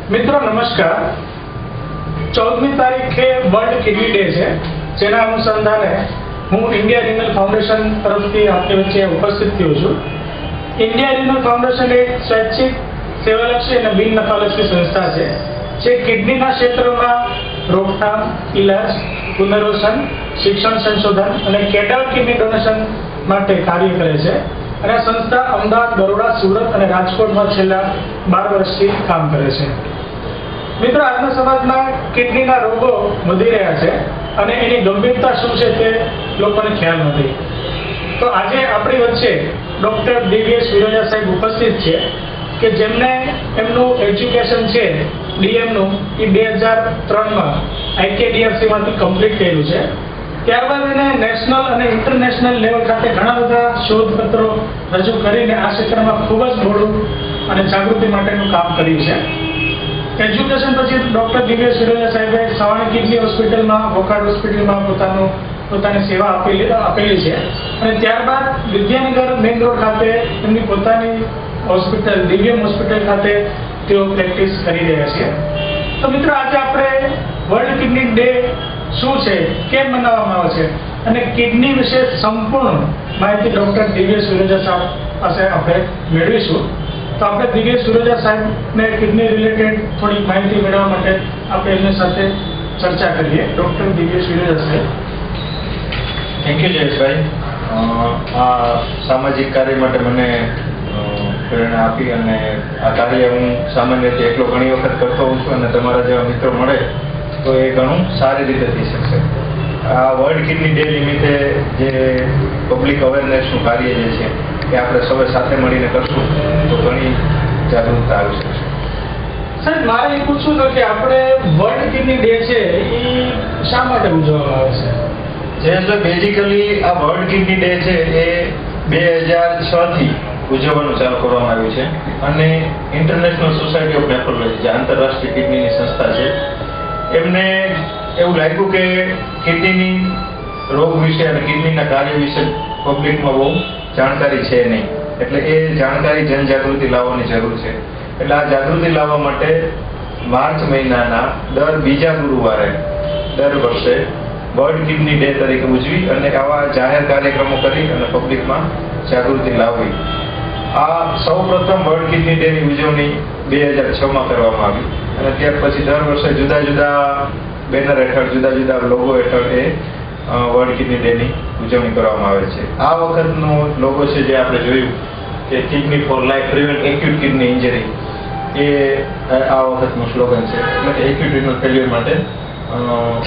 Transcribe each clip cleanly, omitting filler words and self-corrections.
મિત્રો નમસ્કાર. 14મી તારીખે વર્લ્ડ કિડની ડે છે, જેના અનુસંધાને હું ઇન્ડિયા રિનલ ફાઉન્ડેશન તરફથી આપની વચ્ચે ઉપસ્થિત થયો છું. ઇન્ડિયા રિનલ ફાઉન્ડેશન એક સ્વૈચ્છિક સેવાલક્ષી અને બિન નફાલક્ષી સંસ્થા છે, જે કિડનીના ક્ષેત્રમાં રોકથામ, ઇલાજ, પુનર્વસન, શિક્ષણ, સંશોધન અને કેડાવર કિડની ડોનેશન માટે કાર્ય કરે છે. અને આ સંસ્થા અમદાવાદ, બરોડા, સુરત અને રાજકોટમાં છેલ્લા 12 વર્ષથી કામ કરે છે. મિત્રો, આજના સમાજમાં કિડનીના રોગો વધી રહ્યા છે અને એની ગંભીરતા શું છે તે લોકોને ખ્યાલ નથી. તો આજે આપણી વચ્ચે ડૉક્ટર દિવ્યેશ વિરોજા સાહેબ ઉપસ્થિત છે, કે જેમને એમનું એજ્યુકેશન છે ડીએમનું એ 2003માં IKDFCમાંથી કમ્પ્લીટ કર્યું છે. ત્યારબાદ એને નેશનલ અને ઇન્ટરનેશનલ લેવલ ખાતે ઘણા બધા શોધપત્રો રજૂ કરીને આ ક્ષેત્રમાં ખૂબ જ મોડું અને જાગૃતિ માટેનું કામ કર્યું છે. એજ્યુકેશન પછી ડૉક્ટર દિવ્યેશ વિરોજા સાહેબે સવાણી કિડની હોસ્પિટલમાં, વોકાર્ડ હોસ્પિટલમાં પોતાની સેવા આપેલી છે. અને ત્યારબાદ વિદ્યાનગર મેઇન રોડ ખાતે એમની પોતાની હોસ્પિટલ દિવ્યમ હોસ્પિટલ ખાતે તેઓ પ્રેક્ટિસ કરી રહ્યા છે. તો મિત્રો, આજે આપણે વર્લ્ડ કિડની ડે શું છે, કેમ મનાવવામાં આવે છે અને કિડની વિશે સંપૂર્ણ માહિતી ડૉક્ટર દિવ્યેશ વિરોજા સાહેબ પાસે આપણે મેળવીશું. તો આપણે દિવ્યેશ વિરોજા સાહેબને કિડની રિલેટેડ થોડીક માહિતી મેળવવા માટે આપણે એમની સાથે ચર્ચા કરીએ. ડૉક્ટર દિવ્યેશ વિરોજા સાહેબ. Thank you Jayeshbhai. આ સામાજિક કાર્ય માટે મને પ્રેરણા આપી અને આ કાર્ય હું સામાન્ય રીતે એકલો ઘણી વખત કરતો હોઉં છું અને તમારા જેવા મિત્રો મળે તો એ ઘણું સારી રીતે થઈ શકશે. આ વર્લ્ડ કિડની ડે નિમિત્તે જે પબ્લિક અવેરનેસનું કાર્ય જે છે એ આપણે સૌએ સાથે મળીને કરશું તો ઘણી જાગૃતતા આવી શકશે. સાહેબ, મારે એ પૂછવું હતું કે આપણે વર્લ્ડ કિડની ડે છે એ શા માટે ઉજવવામાં આવે છે? જયેશભાઈ, બેઝિકલી આ વર્લ્ડ કિડની ડે છે એ 2006થી ઉજવવાનું ચાલુ કરવામાં આવ્યું છે અને ઇન્ટરનેશનલ સોસાયટી ઓફ નેફ્રોલોજી, જે આંતરરાષ્ટ્રીય કિડનીની સંસ્થા છે, એમને એવું લાગ્યું કે કિડનીની રોગ વિશે અને કિડનીના કાર્ય વિશે પબ્લિકમાં બહુ જાણકારી છે નહીં, એટલે એ જાણકારી જનજાગૃતિ લાવવાની જરૂર છે. એટલે આ જાગૃતિ લાવવા માટે માર્ચ મહિનાના દર બીજા ગુરુવારે દર વર્ષે વર્લ્ડ કિડની ડે તરીકે ઉજવી અને આવા જાહેર કાર્યક્રમો કરી અને પબ્લિકમાં જાગૃતિ લાવવી. આ સૌ પ્રથમ વર્લ્ડ કિડની ડેની ઉજવણી 2006માં કરવામાં આવી અને ત્યાર પછી દર વર્ષે જુદા જુદા બેનર હેઠળ, જુદા જુદા લોગો હેઠળ એ વર્લ્ડ કિડની ડેની ઉજવણી કરવામાં આવે છે. આ વખતનો લોગો છે જે આપણે જોયું કે kidney for life, prevent acute kidney injury, એ આ વખતનું સ્લોગન છે. એટલે કે એક્યુટ રિનલ ફેલ્યુર માટે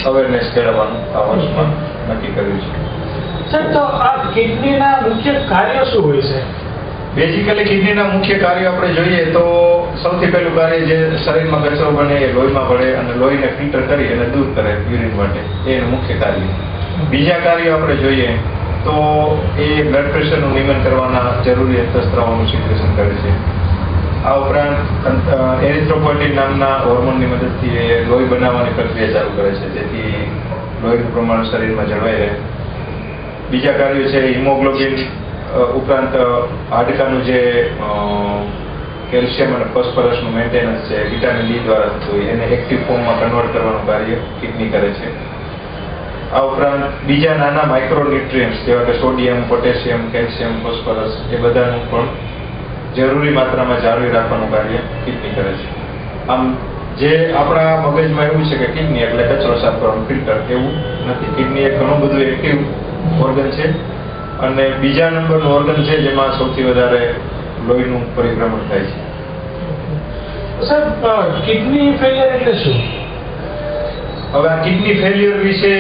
અવેરનેસ કેળવવાનું આ વર્ષમાં નક્કી કર્યું છે. સર, તો આ કિડનીના મુખ્ય કાર્યો શું હોય છે? બેઝિકલી કિડનીના મુખ્ય કાર્યો આપણે જોઈએ તો સૌથી પહેલું કાર્ય જે શરીરમાં કચરો બને એ લોહીમાં પડે અને લોહીને ફિલ્ટર કરી અને દૂર કરે યુરિન માટે, એ એનું મુખ્ય કાર્ય. બીજા કાર્યો આપણે જોઈએ તો એ બ્લડ પ્રેશરનું નિયમન કરવાના જરૂરી રક્તસ્રાવોનું સિક્રેશન કરે છે. આ ઉપરાંત એરિથ્રોપોઇટિન નામના હોર્મોનની મદદથી એ લોહી બનાવવાની પ્રક્રિયા ચાલુ કરે છે, જેથી લોહીનું પ્રમાણ શરીરમાં જળવાઈ રહે. બીજા કાર્યો છે હિમોગ્લોબિન ઉપરાંત હાડકાનું જે કેલ્શિયમ અને ફોસ્ફરસનું મેન્ટેનન્સ છે વિટામિન ડી દ્વારા થતું હોય એને એક્ટિવ ફોર્મમાં કન્વર્ટ કરવાનું કાર્ય કિડની કરે છે. આ ઉપરાંત બીજા નાના માઇક્રોન્યુટ્રિયન્ટ્સ જેવા કે સોડિયમ, પોટેશિયમ, કેલ્શિયમ, ફોસ્ફરસ એ બધાનું પણ જરૂરી માત્રામાં જાળવી રાખવાનું કાર્ય કિડની કરે છે. આમ જે આપણા મગજમાં એવું છે કે કિડની એટલે કચરો સાફ કરવાનું ફિલ્ટર, એવું નથી. કિડની એક ઘણું બધું એક્ટિવ ઓર્ગન છે અને બીજા નંબરનું ઓર્ગન છે જેમાં સૌથી વધારે લોહીનું પરિભ્રમણ થાય છે. સર, કિડની ફેલિયર એટલે શું? હવે આ કિડની ફેલ્યુર વિશે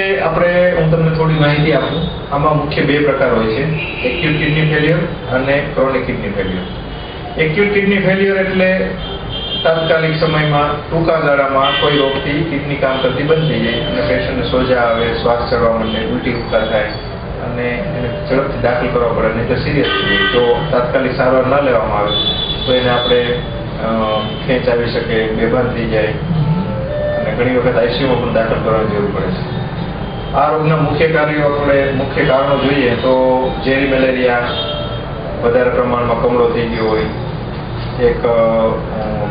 હું તમને થોડી માહિતી આપું. આમાં મુખ્ય બે પ્રકાર હોય છે, એક્યુટ કિડની ફેલ્યુર અને chronic kidney failure. Acute kidney failure એટલે તાત્કાલિક સમયમાં, ટૂંકા ગાળામાં કોઈ રોગથી કિડની કામ કરતી બંધ થઈ જાય અને પેશન્ટને સોજા આવે, શ્વાસ ચડવા માંડે, ઉલટી ઉપકાર થાય અને એને ઝડપથી દાખલ કરવા પડે, નહીં તો સિરિયસ થઈ જાય. જો તાત્કાલિક સારવાર ન લેવામાં આવે તો એને આપણે ખેંચ આવી શકે, બેભાન થઈ જાય અને ઘણી વખત આઈસીયુમાં પણ દાખલ કરવાની જરૂર પડે છે. આ રોગના મુખ્ય કારણો જોઈએ તો ઝેરી મેલેરિયા, વધારે પ્રમાણમાં કમળો થઈ ગયો હોય, એક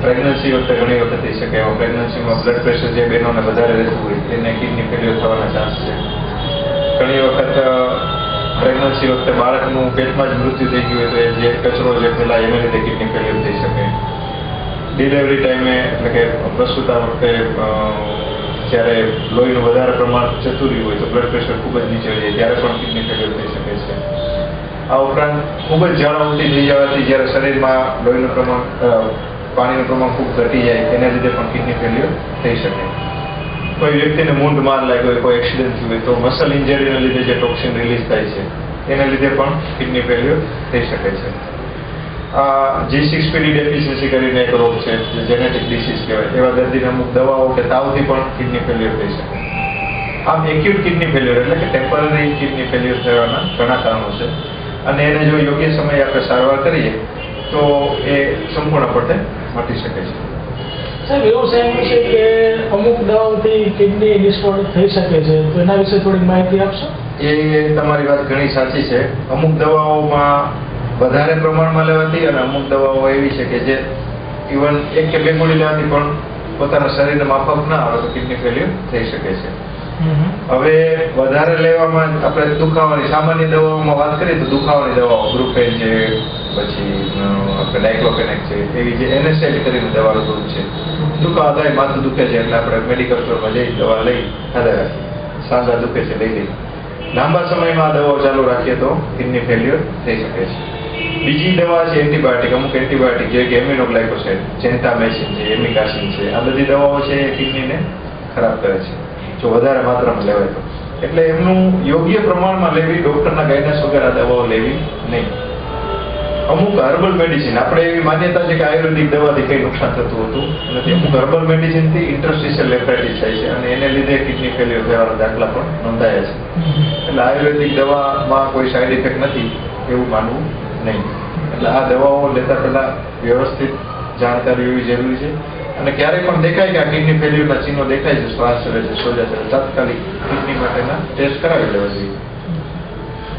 પ્રેગ્નન્સી વખતે ઘણી વખત થઈ શકે. પ્રેગ્નન્સીમાં બ્લડ પ્રેશર જે બહેનોને વધારે રહેતું હોય એને કિડની ફેલ્યોર થવાના ચાન્સ છે. ઘણી વખત પ્રેગ્નન્સી વખતે બાળકનું પેટમાં જ મૃત્યુ થઈ ગયું હોય તો જે કચરો જે ફેલાય એને લીધે કિડની ફેલ્યોર થઈ શકે. ડિલિવરી ટાઈમે એટલે કે પ્રસૂતા વખતે જ્યારે લોહીનું વધારે પ્રમાણ જતું રહ્યું હોય તો બ્લડ પ્રેશર ખૂબ જ નીચે જાય ત્યારે પણ કિડની ફેલ્યોર થઈ શકે છે. આ ઉપરાંત ખૂબ જ ઝાડા ઉલટી થઈ જવાથી જ્યારે શરીરમાં લોહીનું પ્રમાણ પાણીનું પ્રમાણ ખૂબ ઘટી જાય એના લીધે પણ કિડની ફેલ્યોર થઈ શકે. કોઈ વ્યક્તિને મૂંઢ માર લાગ્યો હોય, કોઈ એક્સિડન્ટ થયું હોય તો મસલ ઇન્જરીના લીધે જે ટોક્સિન રિલીઝ થાય છે એના લીધે પણ કિડની ફેલ્યોર થઈ શકે છે. G6PD ડેફિશિયન્સી કરીને એક રોગ છે જે જેનેટિક ડિસીઝ કહેવાય. એવા દર્દીને અમુક દવાઓ કે તાવથી પણ કિડની ફેલ્યોર થઈ શકે. આમ એક્યુટ કિડની ફેલ્યોર એટલે કે ટેમ્પરરી કિડની ફેલ્યોર થવાના ઘણા કારણો છે અને એને જો યોગ્ય સમયે આપણે સારવાર કરીએ તો એ સંપૂર્ણપણે મટી શકે છે. સાહેબ, એવું સાહેબ છે કે અમુક દવાઓથી કિડની ડિસઓર્ડર થઈ શકે છે, તો એના વિશે થોડી માહિતી આપશો? એ તમારી વાત ઘણી સાચી છે. અમુક દવાઓમાં વધારે પ્રમાણમાં લેવાથી અને અમુક દવાઓ એવી છે કે જે ઇવન 1 કે 2 ગોળી લેવાથી પણ પોતાના શરીરને માફક ના આવે તો કિડની ફેલ્યોર થઈ શકે છે. હવે વધારે લેવામાં આપણે દુખાવાની સામાન્ય દવાઓમાં વાત કરીએ તો દુખાવાની દવાઓ બ્રુફેન છે, પછી આપણે ડાયક્લોફેનેક છે, એવી જે NSAID કરીને દવાનું ગ્રુપ છે. દુખાવા થાય, માથું દુખે છે એટલે આપણે મેડિકલ સ્ટોરમાં જઈ દવા લઈ ખાધા રાખીએ, સાંધા દુખે છે લઈ લઈએ. લાંબા સમયમાં આ દવાઓ ચાલુ રાખીએ તો કિડની ફેલ્યોર થઈ શકે છે. બીજી દવા છે એન્ટીબાયોટિક. અમુક એન્ટીબાયોટિક જે કે એમિનોગ્લાયકોસાઇડ, જેન્ટામેસિન છે, એમિકાસિન છે, આ બધી દવાઓ છે એ કિડનીને ખરાબ કરે છે જો વધારે માત્રામાં લેવાય તો. એટલે એમનું યોગ્ય પ્રમાણમાં લેવી, ડોક્ટરના ગાઈડન્સ વગર આ દવાઓ લેવી નહીં. અમુક હર્બલ મેડિસિન, આપણે એવી માન્યતા છે કે આયુર્વેદિક દવાથી કંઈ નુકસાન થતું હતું નથી. અમુક હર્બલ મેડિસિનથી ઇન્ટરસ્ટિશિયલ નેફ્રાઇટિસ થાય છે અને એને લીધે કિડની ફેલ્યોર થવાના દાખલા પણ નોંધાયા છે. એટલે આયુર્વેદિક દવામાં કોઈ સાઈડ ઇફેક્ટ નથી એવું માનવું નહીં. એટલે આ દવાઓ લેતા પહેલા વ્યવસ્થિત જાણકારી હોવી જરૂરી છે. અને ક્યારેય પણ દેખાય કે આ કિડની ફેલ્યોરના ચિહ્નો દેખાય છે, શ્વાસ ચડે છે, સોજા ચડે, તાત્કાલિક કિડની માટેના ટેસ્ટ કરાવી લેવા જોઈએ.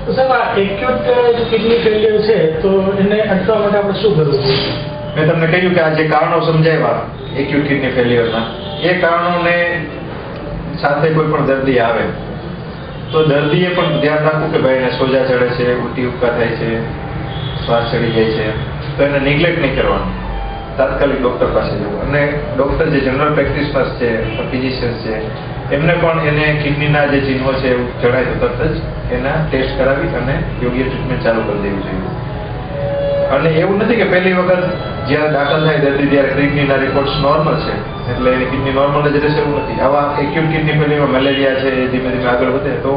તો સાહેબ, આ એક્યુટ કિડની ફેલ્યોર છે તો એને અટકાવવા માટે આપણે શું કરવું જોઈએ? મેં તમને કહ્યું કે આ જે કારણો સમજાવ્યા એક્યુટ કિડની ફેલ્યોરના, એ કારણોને સાથે કોઈ પણ દર્દી આવે તો દર્દીએ પણ ધ્યાન રાખવું કે ભાઈ એને સોજા ચડે છે, ઉલટી ઉપકા થાય છે, શ્વાસ ચડી જાય છે, તો એને નિગ્લેક્ટ નહીં કરવાનું. તાત્કાલિક ડૉક્ટર પાસે જવું. અને ડૉક્ટર જે જનરલ પ્રેક્ટિશનર્સ છે, ફિઝિશિયન્સ છે, એમને પણ એને કિડનીના જે ચિહ્નો છે એવું જણાય તો તરત જ એના ટેસ્ટ કરાવી અને યોગ્ય ટ્રીટમેન્ટ ચાલુ કરી દેવી જોઈએ. અને એવું નથી કે પહેલી વખત જ્યારે દાખલ થાય દર્દી ત્યારે કિડનીના રિપોર્ટ્સ નોર્મલ છે એટલે એની કિડની નોર્મલ જ રહેશે એવું નથી. આવા એક્યુટ કિડની ફેલ્યોરમાં મેલેરિયા છે એ ધીમે ધીમે આગળ વધે તો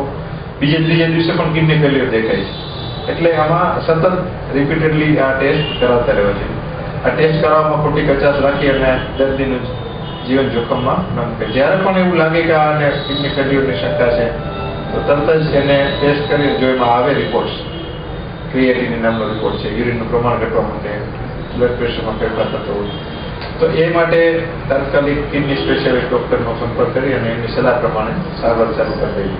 ત્રીજે દિવસે પણ કિડની ફેલ્યોર દેખાય છે. એટલે આમાં સતત રિપીટેડલી આ ટેસ્ટ કરાવતા રહેવા જોઈએ. આ ટેસ્ટ કરાવવામાં ખોટી કચાશ રાખી અને દર્દીનું જીવન જોખમમાં ન મૂકે. જ્યારે પણ એવું લાગે કે આને કિડની ફેલ્યોરની શંકા છે તો તરત જ એને ટેસ્ટ કરીને જો એમાં આવે રિપોર્ટ્સ, ક્રિએટિનિન નામનો રિપોર્ટ છે, યુરિનનું પ્રમાણ ઘટવા માટે, બ્લડ પ્રેશરમાં ફેરફાર થતો હોય તો એ માટે તાત્કાલિક કિડની સ્પેશિયાલિસ્ટ ડૉક્ટરનો સંપર્ક કરી અને એમની સલાહ પ્રમાણે સારવાર ચાલુ કરી દેવી.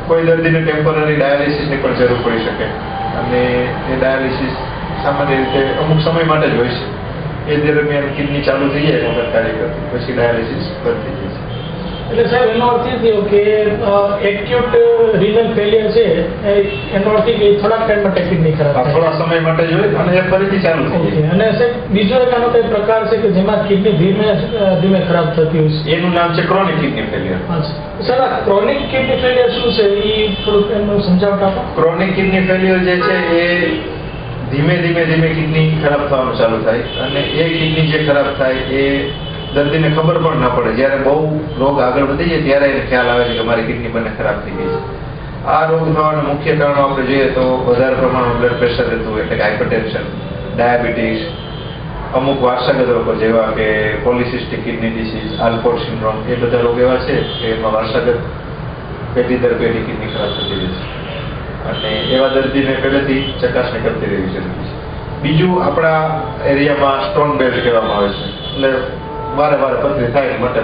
કોઈ દર્દીને ટેમ્પરરી ડાયાલિસિસની પણ જરૂર પડી શકે અને એ ડાયાલિસિસ સામાન્ય રીતે અમુક સમય માટે જ હોય છે. એ દરમિયાન કિડની ચાલુ થઈ જાય મગજ કાર્ય કરતી, પછી ડાયાલિસિસ બંધ થઈ જાય છે. એટલે સાહેબ, એનો અર્થ એ થયો કે એક્યુટ રિનલ ફેલિયર છે એનો અર્થ કે થોડાક ટાઈમ માટે કિડની ખરાબ થાય, થોડા સમય માટે જોઈએ અને એ ફરીથી ચાલુ થઈ જાય. અને સાહેબ, બીજો એક આનો કઈ પ્રકાર છે કે જેમાં કિડની ધીમે ધીમે ખરાબ થતી હોય છે? એનું નામ છે ક્રોનિક કિડની ફેલિયર. સર, આ ક્રોનિક કિડની ફેલિયર શું છે એ થોડુંક એમનું સમજાવટ આપો. ક્રોનિક કિડની ફેલિયર જે છે એ ધીમે ધીમે કિડની ખરાબ થવાનું ચાલુ થાય અને એ કિડની જે ખરાબ થાય એ દર્દીને ખબર પણ ના પડે. જ્યારે બહુ રોગ આગળ વધી જાય ત્યારે એને ખ્યાલ આવે છે કે મારી કિડની બંને ખરાબ થઈ ગઈ છે. આ રોગ થવાના મુખ્ય કારણો આપણે જોઈએ તો વધારે પ્રમાણમાં બ્લડ પ્રેશર રહેતું હોય એટલે કે હાઇપરટેન્શન, ડાયાબિટીસ, અમુક વારસાગત રોગો જેવા કે પોલિસિસ્ટિક કિડની ડિસીઝ, આલ્પોર્ટ સિન્ડ્રોમ, એ બધા રોગ એવા છે કે એમાં વારસાગત પેઢી દર પેઢી કિડની ખરાબ થતી રહે છે અને એવા દર્દીને પહેલેથી ચકાસણી કરતી રહેવી જરૂરી છે. બીજું, આપણા એરિયામાં સ્ટોન બેલ્ટ કહેવામાં આવે છે. એટલે વારે પથરી થાય માટે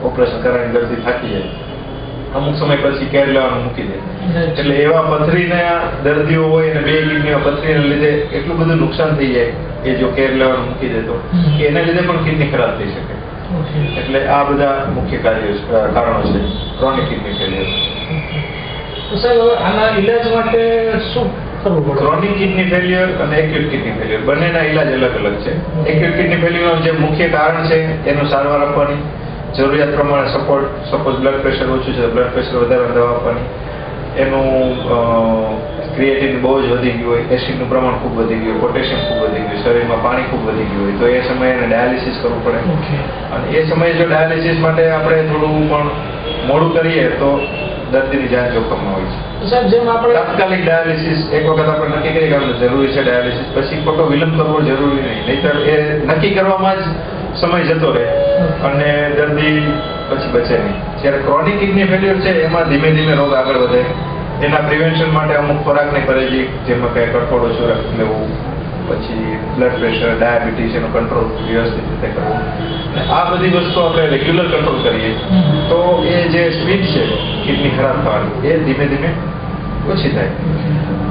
ઓપરેશન કરાવીને દર્દી થાકી જાય, અમુક સમય પછી કેર લેવાનું મૂકી દે. એટલે એવા પથરીના દર્દીઓ હોય અને બે કિડનીમાં પથરીને લીધે એટલું બધું નુકસાન થઈ જાય એ જો કેર લેવાનું મૂકી દેતો કે એના લીધે પણ કિડની ખરાબ થઈ શકે. એટલે આ બધા મુખ્ય કારણો છે ક્રોનિક કિડની ફેલિયર. તો સાહેબ હવે આના ઈલાજ માટે શું કરવું પડે? ક્રોનિક કિડની ફેલિયર અને એક્યુટ કિડની ફેલિયર બંનેના ઈલાજ અલગ અલગ છે. એક્યુટ કિડની ફેલિયરનું જે મુખ્ય કારણ છે એનું સારવાર આપવાની, જરૂરિયાત પ્રમાણે સપોર્ટ, સપોઝ બ્લડ પ્રેશર ઓછું છે બ્લડ પ્રેશર વધારે દવા આપવાની, એનું ક્રિએટિન બહુ જ વધી ગયું હોય, એસિડનું પ્રમાણ ખૂબ વધી ગયું હોય, પોટેશિયમ ખૂબ વધી ગયું, શરીરમાં પાણી ખૂબ વધી ગયું હોય તો એ સમયે એને ડાયાલિસિસ કરવું પડે. અને એ સમયે જો ડાયાલિસિસ માટે આપણે થોડું પણ મોડું કરીએ તો દર્દીની જાન જોખમમાં હોય છે. સાહેબ જેમ આપણે તાત્કાલિક ડાયાલિસિસ એક વખત આપણે નક્કી કરી કે આપણે જરૂરી છે ડાયાલિસિસ, પછી ખોટો વિલંબ કરવો જરૂરી નહીં, નહીંતર એ નક્કી કરવામાં જ સમય જતો રહે અને દર્દી પછી બચે નહીં. જ્યારે ક્રોનિક કિડની ફેલિયર છે એમાં ધીમે ધીમે રોગ આગળ વધે. એના પ્રિવેન્શન માટે અમુક ખોરાકની પરેજી, જેમાં કે કઠોળ ઓછું લેવું, પછી બ્લડ પ્રેશર, ડાયાબિટીસ એનો કંટ્રોલ વ્યવસ્થિત રીતે કરવો. અને આ બધી વસ્તુ આપણે રેગ્યુલર કંટ્રોલ કરીએ તો એ જે સ્પીડ છે કિડની ખરાબ થવાની એ ધીમે ધીમે ઓછી થાય.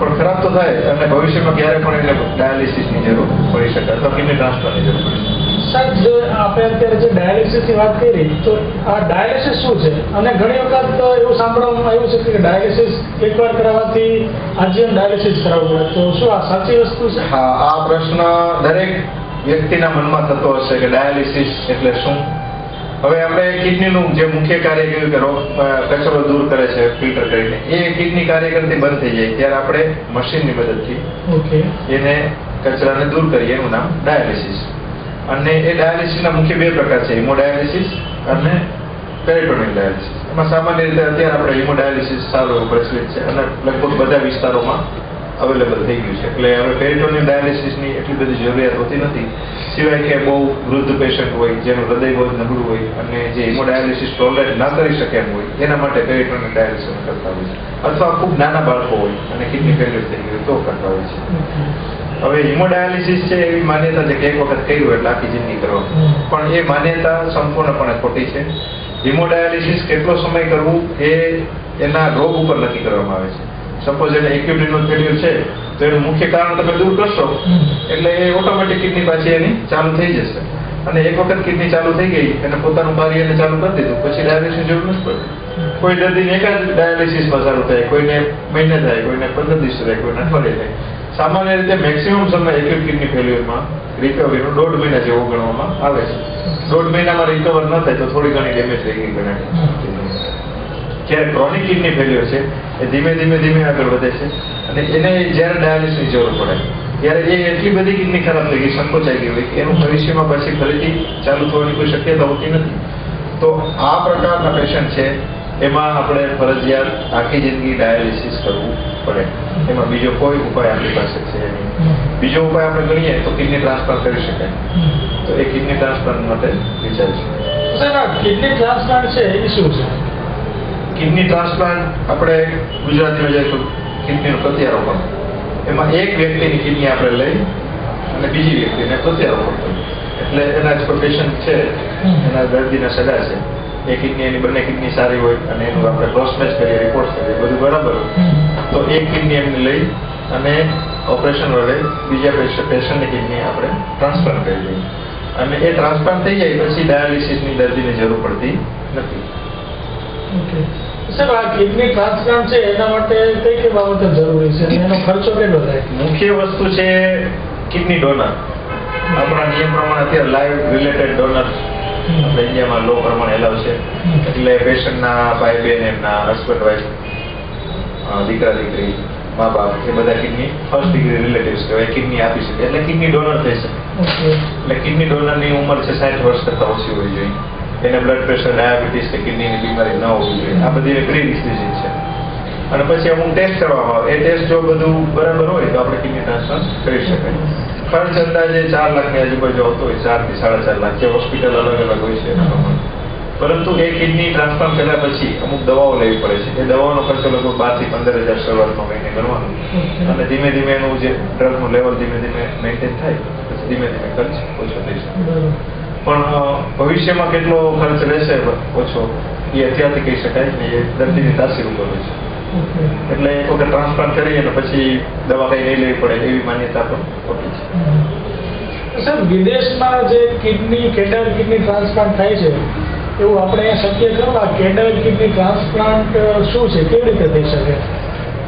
પણ ખરાબ તો થાય અને ભવિષ્યમાં ક્યારે પણ એને ડાયાલિસિસની જરૂર પડી શકે અથવા કિડની ટ્રાન્સપ્લાન્ટની જરૂર પડી શકે. સાહેબ જો આપણે અત્યારે જે ડાયાલિસિસની વાત કરી તો આ ડાયાલિસિસ શું છે? અને ઘણી વખત એવું સાંભળવામાં આવ્યું છે કે ડાયાલિસિસ એકવાર કરાવવાથી આજીવન ડાયાલિસિસ કરાવવું પડે, તો શું આ સાચી વસ્તુ છે? હા, આ પ્રશ્ન દરેક વ્યક્તિના મનમાં થતો હશે કે ડાયાલિસિસ એટલે શું. હવે આપણે કિડનીનું જે મુખ્ય કાર્ય કર્યું કે કચરો દૂર કરે છે ફિલ્ટર કરીને, એ કિડની કાર્ય કરતી બંધ થઈ જાય ત્યારે આપણે મશીનની મદદથી એને કચરાને દૂર કરીએ, એનું નામ ડાયાલિસિસ. અને એ ડાયાલિસિસના મુખ્ય બે પ્રકાર છે, હિમોડાયાલિસિસ અને પેરિટોનિયલ ડાયાલિસિસ. એમાં સામાન્ય રીતે અત્યારે આપણે હિમોડાયાલિસિસ સારું એવું પ્રચલિત છે અને લગભગ બધા વિસ્તારોમાં અવેલેબલ થઈ ગયું છે. એટલે હવે પેરિટોનિયલ ડાયાલિસિસની એટલી બધી જરૂરિયાત હોતી નથી, સિવાય કે બહુ વૃદ્ધ પેશન્ટ હોય જેનું હૃદય બહુ નબળું હોય અને જે હિમોડાયાલિસિસ ટોલરેટ ના કરી શકે એમ હોય એના માટે પેરિટોનિયલ ડાયાલિસિસ કરતા હોય છે. અથવા ખૂબ નાના બાળકો હોય અને કિડની ફેલિયર થઈ ગયું તો કરતા હોય છે. હવે હિમોડાયાલિસિસ છે એવી માન્યતા છે કે એક વખત કર્યું એટલે આખી જિંદગી કરવાનું, પણ એ માન્યતા સંપૂર્ણપણે ખોટી છે. હિમોડાયાલિસિસ કેટલો સમય કરવું એ એના રોગ ઉપર નક્કી કરવામાં આવે છે. સપોઝ એને એક્યુટ રિનલ ફેલિયર છે તો એનું મુખ્ય કારણ તમે દૂર કરશો એટલે એ ઓટોમેટિક કિડની પાછી એની ચાલુ થઈ જશે. અને એક વખત કિડની ચાલુ થઈ ગઈ એને પોતાનું કાર્ય એને ચાલુ કરી દીધું પછી ડાયાલિસિસ જરૂર નથી પડતી. કોઈ દર્દીને એકાદ ડાયાલિસિસમાં સારું થાય, કોઈને મહિને થાય, કોઈને 15 દિવસ થાય, કોઈને અઠવાડિયે થાય. સામાન્ય રીતે મેક્સિમમ સમય એક્યુટ કિડની ફેલિયરમાં રિકવરીનો 1.5 મહિના જેવો ગણવામાં આવે છે. 1.5 મહિનામાં રિકવર ન થાય તો થોડી ઘણી ડેમેજ થઈ ગઈ ગણાય. જ્યારે ક્રોનિક કિડની ફેલિયર છે એ ધીમે ધીમે આગળ વધે છે અને એને જ્યારે ડાયાલિસિસની જરૂર પડે ત્યારે એ એટલી બધી કિડની ખરાબ થઈ ગઈ, સંકોચાઈ ગઈ હોય કે એનું ભવિષ્યમાં પછી ફરીથી ચાલુ થવાની કોઈ શક્યતા હોતી નથી. તો આ પ્રકારના પેશન્ટ છે એમાં આપણે ફરજિયાત આખી જિંદગી ડાયાલિસિસ કરવું પડે. એમાં બીજો કોઈ ઉપાય આપણી પાસે છે નહીં. બીજો ઉપાય આપણે ગણીએ તો કિડની ટ્રાન્સપ્લાન્ટ કરી શકાય, તો એ કિડની ટ્રાન્સપ્લાન્ટ માટે વિચારીશું. સાહેબ કિડની ટ્રાન્સપ્લાન્ટ છે એ શું છે? કિડની ટ્રાન્સપ્લાન્ટ આપણે ગુજરાતીમાં જઈએ તો કિડનીનું પ્રત્યારોપણ. એમાં એક વ્યક્તિની કિડની આપણે લઈ અને બીજી વ્યક્તિને પ્રત્યારોપણ કરીએ. એટલે એના જે પેશન્ટ છે એના દર્દીના સગા છે એ કિડની એની બંને કિડની સારી હોય અને એનું આપણે ક્રોસ મેચ કરીએ, રિપોર્ટ કરીએ, બધું બરાબર હોય તો એક કિડની એમને લઈ અને ઓપરેશન વડે બીજા પેશન્ટની કિડની આપણે ટ્રાન્સપ્લાન્ટ કરી દઈએ. અને એ ટ્રાન્સપ્લાન્ટ થઈ જાય પછી ડાયાલિસિસની દર્દીને જરૂર પડતી નથી. સાહેબ આ કિડની ટ્રાન્સપ્લાન્ટ છે એના માટે કઈ કઈ બાબતો જરૂરી છે અને એનો ખર્ચો કેટલો થાય? મુખ્ય વસ્તુ છે કિડની ડોનર. આપણા નિયમ પ્રમાણે અત્યારે લાઈવ રિલેટેડ ડોનર આપણે ઇન્ડિયામાં લો પ્રમાણે એલાવ છે. એટલે પેશન્ટના ભાઈ બહેન, એમના હસબન્ડ વાઈફ, દીકરા દીકરી, મા બાપ એ બધા કિડની ફર્સ્ટ ડિગ્રી રિલેટિવ્સ કહેવાય, કિડની આપી શકે એટલે કિડની ડોનર થઈ શકે. એટલે કિડની ડોનરની ઉંમર છે 60 વર્ષ કરતાં ઓછી હોવી જોઈએ. એને બ્લડ પ્રેશર, ડાયાબિટીસ કે કિડનીની બીમારી ન હોવી જોઈએ. આ બધી પ્રી ડિસીઝ છે. અને પછી અમુક ટેસ્ટ કરવામાં આવે. એ ટેસ્ટ જો બધું બરાબર હોય તો આપણે કિડની ટ્રાન્સપ્લાન્ટ કરી શકાય. ખર્ચ અંદાજે 4 લાખની આજુબાજુ આવતો હોય, 4 થી 4.5 લાખ. જે હોસ્પિટલ અલગ અલગ હોય છે એના પ્રમાણે. પરંતુ એ કિડની ટ્રાન્સપ્લાન્ટ કર્યા પછી અમુક દવાઓ લેવી પડે છે. એ દવાનો ખર્ચો લગભગ 12 થી 15,000 શરૂઆતમાં મહિને ગણવાનો. અને ધીમે ધીમે એનું જે ડ્રગનું લેવલ ધીમે ધીમે મેન્ટેન થાય પછી ધીમે ધીમે ખર્ચ ઓછો થઈ શકે. પણ ભવિષ્યમાં કેટલો ખર્ચ રહેશે ઓછો એ અત્યારથી કહી શકાય ને, એ દર્દીની તાસીર ઉપર હોય છે. એટલે એક વખત ટ્રાન્સપ્લાન્ટ કરી અને પછી દવા કઈ નહીં લેવી પડે એવી માન્યતા પણ ખોટી છે. સાહેબ, વિદેશમાં જે કેડર કિડની ટ્રાન્સપ્લાન્ટ થાય છે એવું આપણે અહીંયા શક્ય ખરું? આ કેડર કિડની ટ્રાન્સપ્લાન્ટ શું છે, કેવી રીતે થઈ શકે?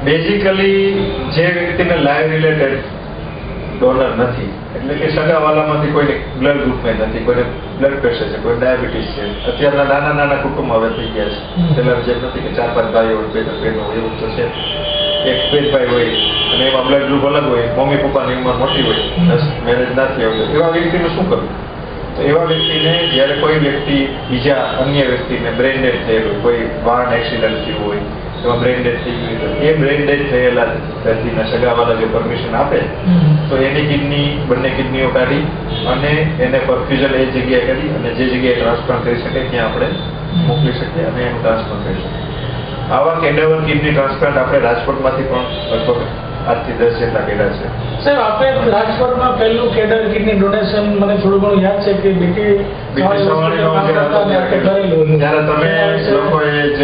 બેઝિકલી જે વ્યક્તિને લાઈવ રિલેટેડ ડોનર નથી, એટલે કે સગાવાલામાંથી કોઈને બ્લડ ગ્રુપમાં નથી, કોઈને બ્લડ પ્રેશર છે, કોઈ ડાયાબિટીસ છે, અત્યારના નાના નાના કુટુંબ હવે થઈ ગયા છે. પહેલા જેમ નથી કે 4-5 ભાઈઓ હોય, 2-3 બહેનો હોય, એવું તો છે. એક ભાઈ હોય અને એમાં બ્લડ ગ્રુપ અલગ હોય, મમ્મી પપ્પાની ઉંમર મોટી હોય, મેરેજ ના થયા હોય, એવા વ્યક્તિનું શું કરવું? તો એવા વ્યક્તિને જ્યારે કોઈ વ્યક્તિ બીજા અન્ય વ્યક્તિને બ્રેન ડેડ થયેલું હોય, કોઈ વાહન એક્સિડન્ટ થયું હોય, એમાં બ્રેન ડેડ થઈ ગયું, તો એ બ્રેન ડેડ થયેલા દર્દીના સગાવાલા જો પરમિશન આપે તો એની કિડની, બંને કિડનીઓ કાઢી અને એને પરફ્યુઝન એ જગ્યાએ કરી અને જે જગ્યાએ ટ્રાન્સપ્લાન્ટ કરી શકે ત્યાં આપણે મોકલી શકીએ અને એનું ટ્રાન્સપ્લાન્ટ કરી શકીએ. આવા કેડેવર કિડની ટ્રાન્સપ્લાન્ટ આપણે રાજકોટમાંથી પણ લગભગ 8 થી 10 જેટલા કર્યા છે. સાહેબ, આપણે રાજકોટમાં પહેલું કેડર કિડની ડોનેશન મને થોડું ઘણું યાદ છે કે જ્યારે તમે લોકોએ જ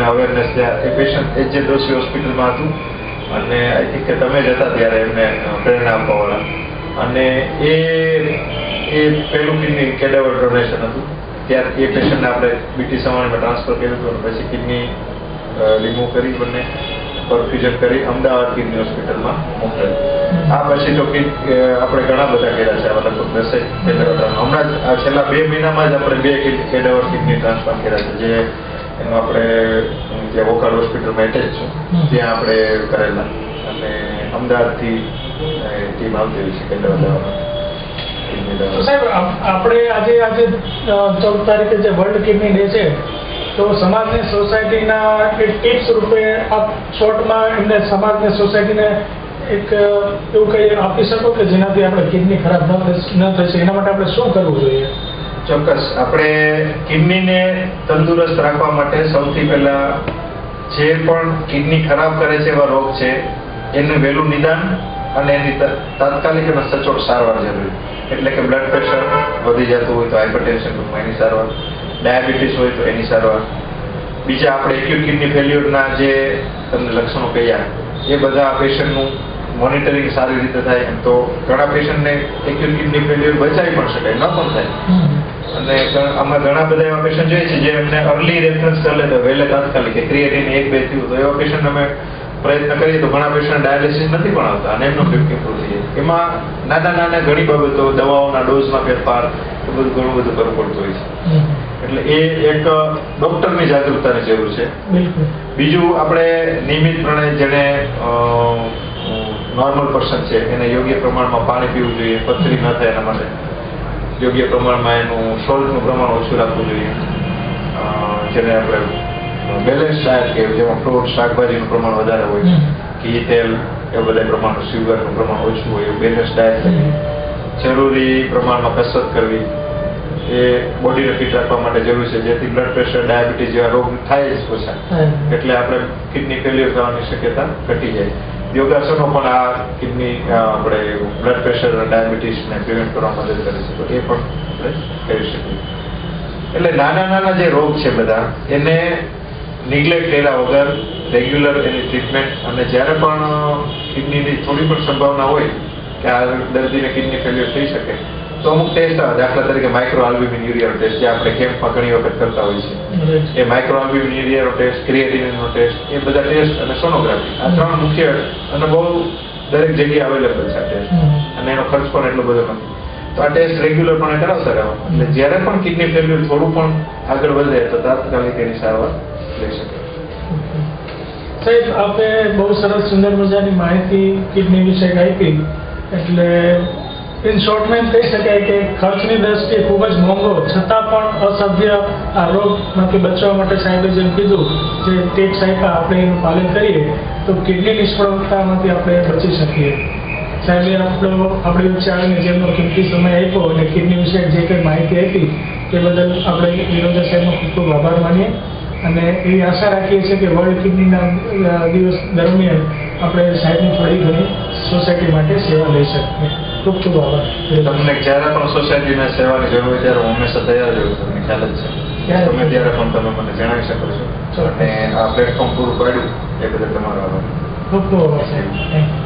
અવેરનેસ થયા, એ પેશન્ટ એ જે દોશી હોસ્પિટલમાં હતું અને આઈ થિંક કે તમે જ હતા ત્યારે એમને પ્રેરણા આપવાવાળા, અને એ પહેલું કિડની કેડેવર ડોનેશન હતું. ત્યારે એ પેશન્ટને આપણે બીટી સવાણીમાં ટ્રાન્સફર કર્યું હતું, પછી કિડની રિમૂવ કરી બંને પરફ્યુઝન કરી અમદાવાદ કિડની હોસ્પિટલમાં મોકલેલું. આ પછી તો આપણે ઘણા બધા કર્યા છે, લગભગ 10 કેડેવર. હમણાં જ છેલ્લા 2 મહિનામાં જ આપણે 2 કેડેવર કિડની ટ્રાન્સપ્લાન્ટ કર્યા છે, જે એનું આપણે ત્યાં વોકાડ હોસ્પિટલમાં એટેચ છે ત્યાં આપણે કરેલા, અને અમદાવાદથી ટીમ આવતી હોય છે કેડેવર લેવામાં. સાહેબ, આપણે આજે 14 તારીખે જે વર્લ્ડ કિડની ડે છે, તો સમાજને સોસાયટીના ટિપ્સ રૂપે આપ શોર્ટમાં એમને સમાજને સોસાયટીને એક એવું કંઈ આપી શકો કે જેનાથી આપણે કિડની ખરાબ ન થશે, એના માટે આપણે શું કરવું જોઈએ? ચોક્કસ. આપણે કિડનીને તંદુરસ્ત રાખવા માટે સૌથી પહેલા જે પણ કિડની ખરાબ કરે છે એવા રોગ છે એનું વહેલું નિદાન અને એની તાત્કાલિક અને સચોટ સારવાર જરૂરી. એટલે કે બ્લડ પ્રેશર વધી જતું હોય તો હાઇપરટેન્શન રૂપમાં એની સારવાર, ડાયાબિટીસ હોય તો એની સારવાર, બીજા આપણે એક્યુટ કિડની ફેલ્યોરના જે તમને લક્ષણો કહ્યા એ બધા પેશન્ટનું મોનિટરિંગ સારી રીતે થાય. એમ તો ઘણા પેશન્ટને એક્યુટ કિડની ફેલ્યોર બચાવી પણ શકાય, ન પણ થાય. અને આમાં ઘણા બધા એવા પેશન્ટ જોઈએ છે જે એમને અર્લી રેફરન્સ કરે તો વહેલે તાત્કાલિક ક્રિએટિન 1-2 થયું તો એવા પેશન્ટ અમે પ્રયત્ન કરીએ તો ઘણા પેશન્ટ ડાયાલિસિસ નથી પણ આવતા અને એમનો 50 થઈ જાય. એમાં નાના ઘણી બાબતો, દવાઓના ડોઝમાં ફેરફાર, એ બધું ઘણું બધું કરવું પડતું હોય છે. એટલે એ એક ડોક્ટરની જાગૃતતાની જરૂર છે. બીજું, આપણે નિયમિતપણે જેને નોર્મલ પર્સન છે એને યોગ્ય પ્રમાણમાં પાણી પીવું જોઈએ, પથરી ન થાય એના માટે. યોગ્ય પ્રમાણમાં એનું સોલ્ટનું પ્રમાણ ઓછું રાખવું જોઈએ. જેને આપણે બેલેન્સ ડાયટ કે જેમાં ફ્રૂટ, શાકભાજીનું પ્રમાણ વધારે હોય, ઘી, તેલ એ બધા પ્રમાણનું, શુગરનું પ્રમાણ ઓછું હોય, એવું બેલેન્સ ડાયટ લેવી. જરૂરી પ્રમાણમાં કસરત કરવી એ બોડીને ફિટ રાખવા માટે જરૂરી છે, જેથી બ્લડ પ્રેશર, ડાયાબિટીસ જેવા રોગ થાય જ ઓછા, એટલે આપણે કિડની ફેલ્યોર થવાની શક્યતા ઘટી જાય. યોગાસનો પણ આ કિડની આપણે બ્લડ પ્રેશર અને ડાયાબિટીસને પ્રિવેન્ટ કરવામાં મદદ કરે છે, તો એ પણ આપણે કરી શકીએ. એટલે નાના જે રોગ છે બધા એને નિગ્લેક્ટ કર્યા વગર રેગ્યુલર એની ટ્રીટમેન્ટ, અને જ્યારે પણ કિડનીની થોડી પણ સંભાવના હોય કે આ દર્દીને કિડની ફેલ્યોર થઈ શકે તો અમુક ટેસ્ટ આવે. દાખલા તરીકે માઇક્રો આલ્બ્યુમિન યુરિયાનો ટેસ્ટ, જે આપણે કેમ્પમાં ઘણી વખત કરતા હોય છે, એ માઇક્રો આલ્બ્યુમિન યુરિયાનો ટેસ્ટ, ક્રિએટિનિનનો ટેસ્ટ, એ બધા ટેસ્ટ અને સોનોગ્રાફી, આ 3 મુખ્ય અને બહુ દરેક જગ્યાએ અવેલેબલ છે આ ટેસ્ટ, અને એનો ખર્ચ પણ એટલો બધો નથી. તો આ ટેસ્ટ રેગ્યુલર પણ કરાવતા રહેવા, એટલે જ્યારે પણ કિડની ફેલ્યોર થોડું પણ આગળ વધે તો તાત્કાલિક એની સારવાર લઈ શકે. સાહેબ, આપણે બહુ સરસ સુંદર મજાની માહિતી કિડની વિશે આપી. એટલે ઇન શોર્ટમાં કહી શકાય કે ખર્ચની દ્રષ્ટિએ ખૂબ જ મોંઘો છતાં પણ અસભ્ય આ રોગમાંથી બચવા માટે સાહેબે જેમ કીધું જે ટિપ્સ આપ્યા આપણે એનું પાલન કરીએ તો કિડની નિષ્ફળતામાંથી આપણે બચી શકીએ. સાહેબે આપણી વચ્ચે આવીને જેમનો કિંમતી સમય આપ્યો અને કિડની વિશે જે કંઈ માહિતી આપી તે બદલ આપણે વિનોદા સાહેબનો ખૂબ ખૂબ આભાર માનીએ, અને એવી આશા રાખીએ છીએ કે વર્લ્ડ કિડનીના દિવસ દરમિયાન આપણે સાહેબની થોડી ઘણી સોસાયટી માટે સેવા લઈ શકીએ. ખૂબ ખૂબ આભાર. તમને જ્યારે પણ સોસાયટીના સેવાની જરૂર હોય ત્યારે હું હંમેશા તૈયાર જ છું, તમને ખ્યાલ જ છે. તમે ત્યારે પણ તમે મને જણાવી શકો છો, અને આ પ્લેટફોર્મ પૂરું પાડ્યું એ બદલ તમારો આભાર. ખૂબ ખૂબ આભાર સાહેબ. Thank you.